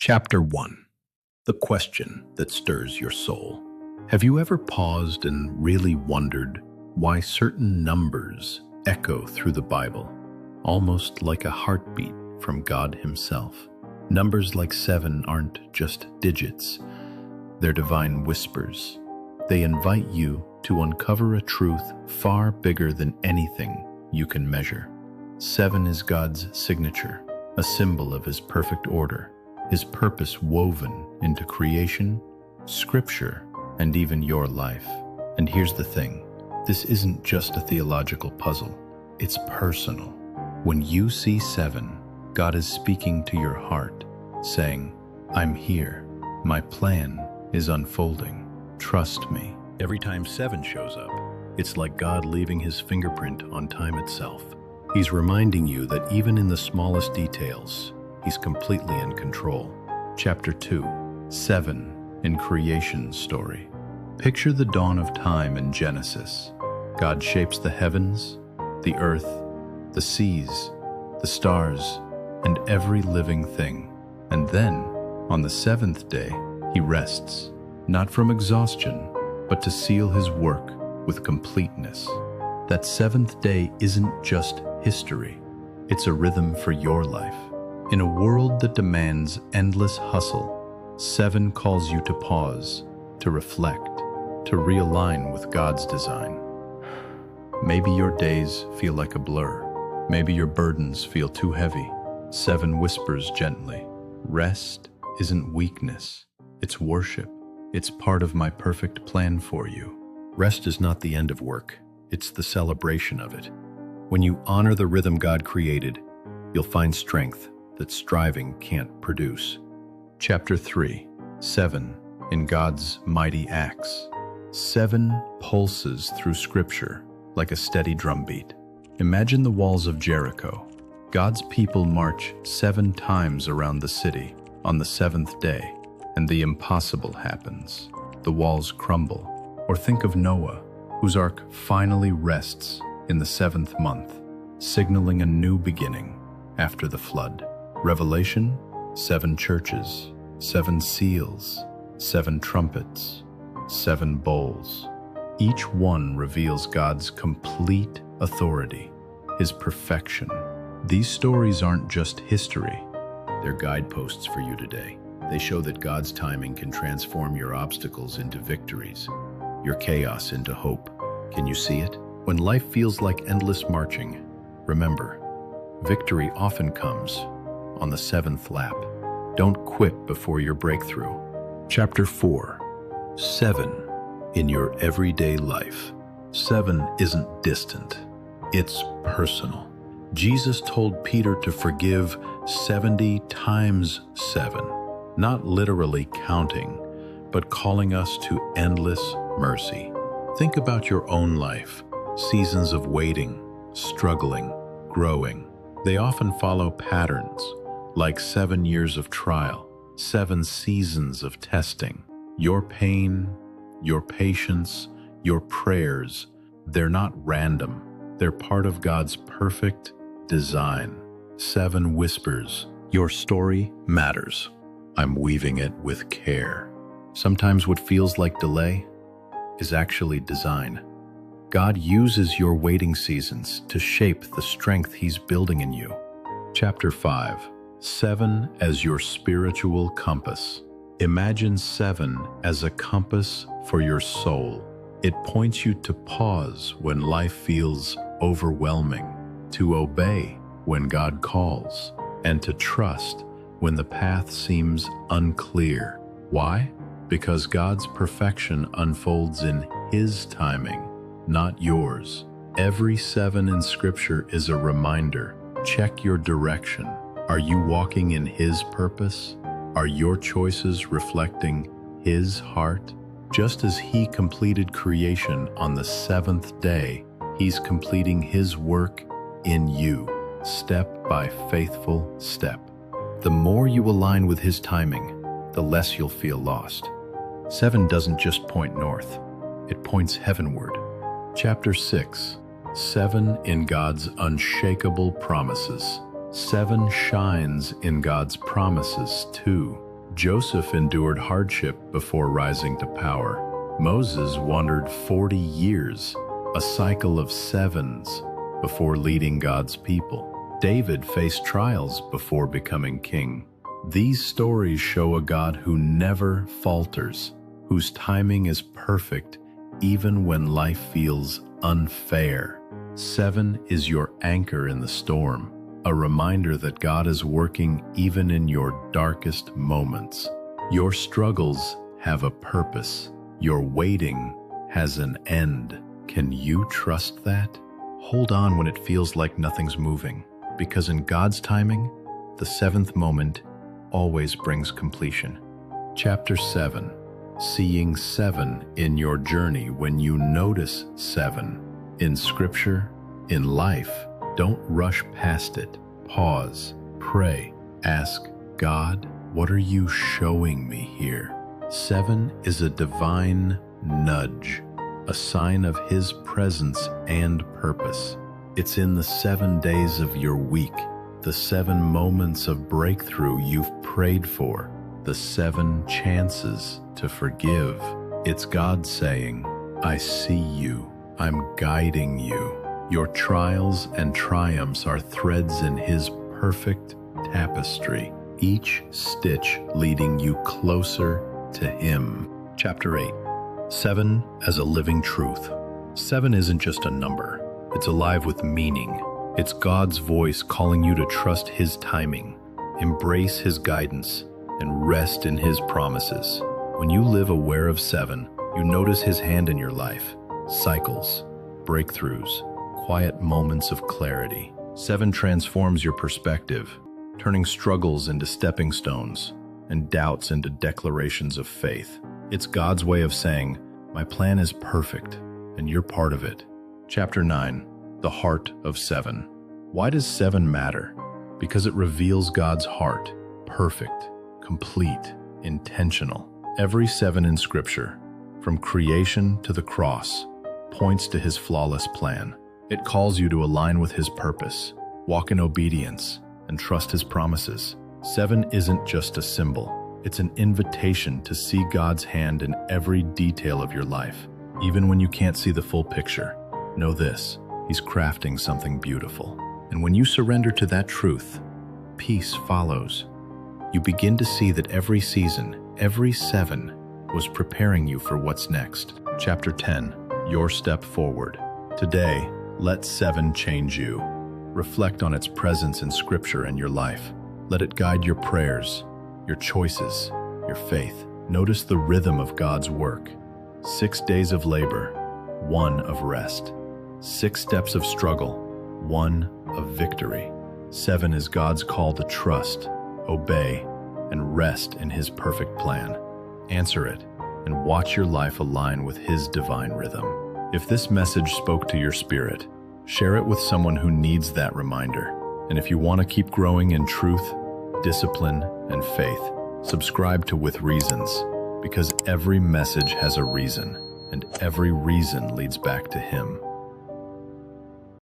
Chapter 1. The question that stirs your soul. Have you ever paused and really wondered why certain numbers echo through the Bible, almost like a heartbeat from God Himself? Numbers like 7 aren't just digits, they're divine whispers. They invite you to uncover a truth far bigger than anything you can measure. 7 is God's signature, a symbol of His perfect order, His purpose woven into creation, scripture, and even your life. And here's the thing, this isn't just a theological puzzle, it's personal. When you see 7, God is speaking to your heart, saying, I'm here, my plan is unfolding, trust me. Every time 7 shows up, it's like God leaving His fingerprint on time itself. He's reminding you that even in the smallest details, He's completely in control. Chapter 2. 7 in Creation's Story. Picture the dawn of time in Genesis. God shapes the heavens, the earth, the seas, the stars, and every living thing. And then, on the 7th day, He rests, not from exhaustion, but to seal His work with completeness. That 7th day isn't just history, it's a rhythm for your life. In a world that demands endless hustle, 7 calls you to pause, to reflect, to realign with God's design. Maybe your days feel like a blur. Maybe your burdens feel too heavy. 7 whispers gently, rest isn't weakness, it's worship. It's part of my perfect plan for you. Rest is not the end of work, it's the celebration of it. When you honor the rhythm God created, you'll find strength that striving can't produce. Chapter 3. 7 in God's mighty acts. 7 pulses through Scripture like a steady drumbeat. Imagine the walls of Jericho. God's people march 7 times around the city on the 7th day, and the impossible happens. The walls crumble. Or think of Noah, whose ark finally rests in the 7th month, signaling a new beginning after the flood. Revelation, 7 churches, 7 seals, 7 trumpets, 7 bowls. Each one reveals God's complete authority, His perfection. These stories aren't just history, they're guideposts for you today. They show that God's timing can transform your obstacles into victories, your chaos into hope. Can you see it? When life feels like endless marching, remember, victory often comes on the 7th lap. Don't quit before your breakthrough. Chapter 4. 7 in your everyday life. 7 isn't distant, it's personal. Jesus told Peter to forgive 70 times 7, not literally counting, but calling us to endless mercy. Think about your own life, seasons of waiting, struggling, growing. They often follow patterns, like 7 years of trial, 7 seasons of testing. Your pain, your patience, your prayers, they're not random. They're part of God's perfect design. 7 whispers, your story matters. I'm weaving it with care. Sometimes what feels like delay is actually design. God uses your waiting seasons to shape the strength He's building in you. Chapter 5. 7 as your spiritual compass. Imagine 7 as a compass for your soul. It points you to pause when life feels overwhelming, to obey when God calls, and to trust when the path seems unclear. Why? Because God's perfection unfolds in His timing, not yours. Every 7 in Scripture is a reminder. Check your direction. Are you walking in His purpose? Are your choices reflecting His heart? Just as He completed creation on the 7th day, He's completing His work in you, step by faithful step. The more you align with His timing, the less you'll feel lost. 7 doesn't just point north, it points heavenward. Chapter 6. 7 in God's unshakable promises. 7 shines in God's promises too. Joseph endured hardship before rising to power. Moses wandered 40 years, a cycle of sevens, before leading God's people. David faced trials before becoming king. These stories show a God who never falters, whose timing is perfect even when life feels unfair. 7 is your anchor in the storm, a reminder that God is working even in your darkest moments. Your struggles have a purpose. Your waiting has an end. Can you trust that? Hold on when it feels like nothing's moving, because in God's timing, the 7th moment always brings completion. Chapter 7. Seeing 7 in your journey. When you notice 7 in Scripture, in life, don't rush past it. Pause, pray, ask God, what are you showing me here? 7 is a divine nudge, a sign of His presence and purpose. It's in the 7 days of your week, the 7 moments of breakthrough you've prayed for, the 7 chances to forgive. It's God saying, I see you, I'm guiding you. Your trials and triumphs are threads in His perfect tapestry, each stitch leading you closer to Him. Chapter 8. 7 as a living truth. 7 isn't just a number. It's alive with meaning. It's God's voice calling you to trust His timing, embrace His guidance, and rest in His promises. When you live aware of 7, you notice His hand in your life. Cycles, breakthroughs, quiet moments of clarity. 7 transforms your perspective, turning struggles into stepping stones and doubts into declarations of faith. It's God's way of saying, my plan is perfect, and you're part of it. Chapter 9. The Heart of 7. Why does 7 matter? Because it reveals God's heart. Perfect, complete, intentional. Every 7 in Scripture, from creation to the cross, points to His flawless plan. It calls you to align with His purpose, walk in obedience, and trust His promises. 7 isn't just a symbol. It's an invitation to see God's hand in every detail of your life. Even when you can't see the full picture, know this, He's crafting something beautiful. And when you surrender to that truth, peace follows. You begin to see that every season, every 7, was preparing you for what's next. Chapter 10. Your step forward. Today, let 7 change you. Reflect on its presence in Scripture and your life. Let it guide your prayers, your choices, your faith. Notice the rhythm of God's work. 6 days of labor, 1 of rest. 6 steps of struggle, 1 of victory. 7 is God's call to trust, obey, and rest in His perfect plan. Answer it, and watch your life align with His divine rhythm. If this message spoke to your spirit, share it with someone who needs that reminder. And if you want to keep growing in truth, discipline, and faith, subscribe to With Reasons, because every message has a reason, and every reason leads back to Him.